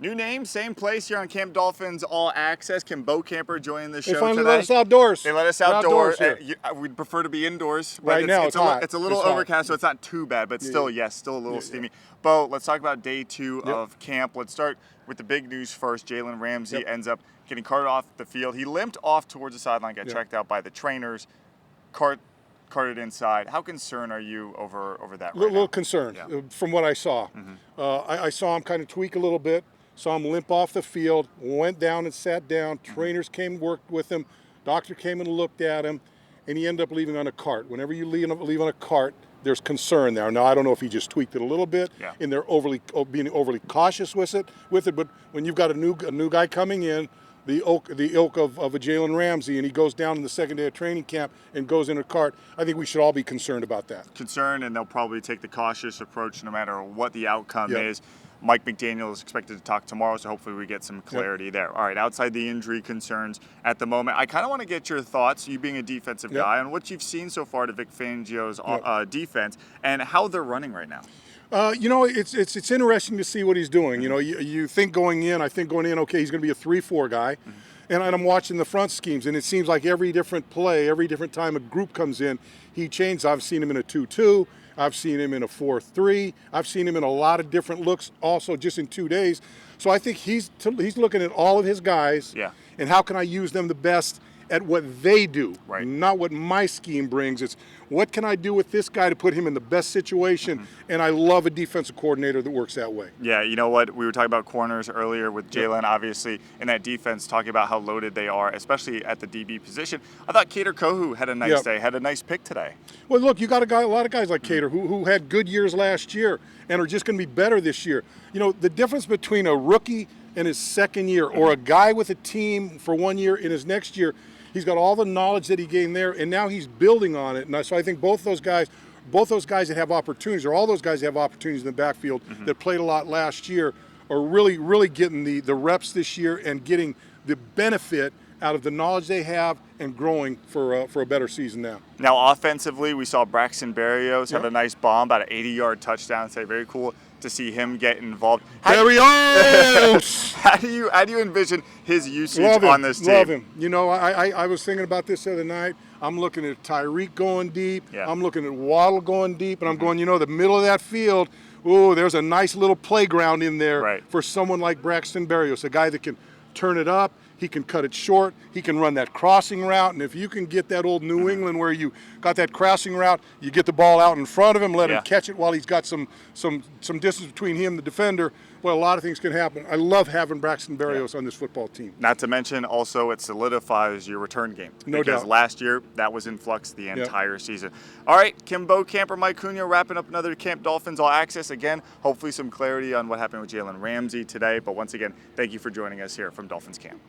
New name, same place here on Camp Dolphins All Access. Kim Bo Camper joining the show They finally today. let us outdoors. They let us We're outdoors. here. We'd prefer to be indoors. But Right now, it's hot. It's a little It's hot. overcast, so it's not too bad. But still, yes, still a little steamy. Bo, let's talk about day 2 of camp. Let's start with the big news first. Jalen Ramsey ends up getting carted off the field. He limped off towards the sideline, got checked out by the trainers, carted inside. How concerned are you over that? A little concerned from what I saw. I saw him kind of tweak a little bit. Saw him limp off the field, went down and sat down. Trainers came and worked with him. Doctor came and looked at him, and he ended up leaving on a cart. Whenever you leave on a cart, there's concern there. Now, I don't know if he just tweaked it a little bit, and they're being overly cautious with it. But when you've got a new guy coming in, the ilk of a Jalen Ramsey, and he goes down in the second day of training camp and goes in a cart, I think we should all be concerned about that. Concerned, and they'll probably take the cautious approach no matter what the outcome is. Mike McDaniel is expected to talk tomorrow, so hopefully we get some clarity there. All right, outside the injury concerns at the moment, I kind of want to get your thoughts, you being a defensive guy, on what you've seen so far to Vic Fangio's defense and how they're running right now. It's interesting to see what he's doing. You think going in, okay, he's going to be a 3-4 guy. And I'm watching the front schemes, and it seems like every different play, every different time a group comes in, he changes. I've seen him in a 2-2. I've seen him in a 4-3. I've seen him in a lot of different looks also just in 2 days. So I think he's looking at all of his guys and how can I use them the best at what they do, not what my scheme brings. It's what can I do with this guy to put him in the best situation, and I love a defensive coordinator that works that way. Yeah, you know what? We were talking about corners earlier with Jalen, obviously, in that defense, talking about how loaded they are, especially at the DB position. I thought Cater Kohu had a nice day, had a nice pick today. Well, look, you got a lot of guys like Cater who had good years last year and are just going to be better this year. The difference between a rookie in his second year or a guy with a team for 1 year in his next year, he's got all the knowledge that he gained there, and now he's building on it. And so I think both those guys that have opportunities, or all those guys that have opportunities in the backfield that played a lot last year, are really, really getting the reps this year and getting the benefit out of the knowledge they have and growing for a better season now. Now, offensively, we saw Braxton Berrios have a nice bomb, about an 80-yard touchdown. So very cool to see him get involved. Berrios! How do you envision his usage on this team? Love him. I was thinking about this the other night. I'm looking at Tyreek going deep. I'm looking at Waddle going deep, and I'm going, the middle of that field, there's a nice little playground in there for someone like Braxton Berrios, a guy that can turn it up. He can cut it short. He can run that crossing route. And if you can get that old New England where you got that crossing route, you get the ball out in front of him, let him catch it while he's got some distance between him and the defender. Well, a lot of things can happen. I love having Braxton Berrios on this football team. Not to mention, also, it solidifies your return game. No doubt. Because last year, that was in flux the entire season. All right, Kim Bo Camper, Mike Cunha, wrapping up another Camp Dolphins All Access. Again, hopefully some clarity on what happened with Jalen Ramsey today. But once again, thank you for joining us here from Dolphins Camp.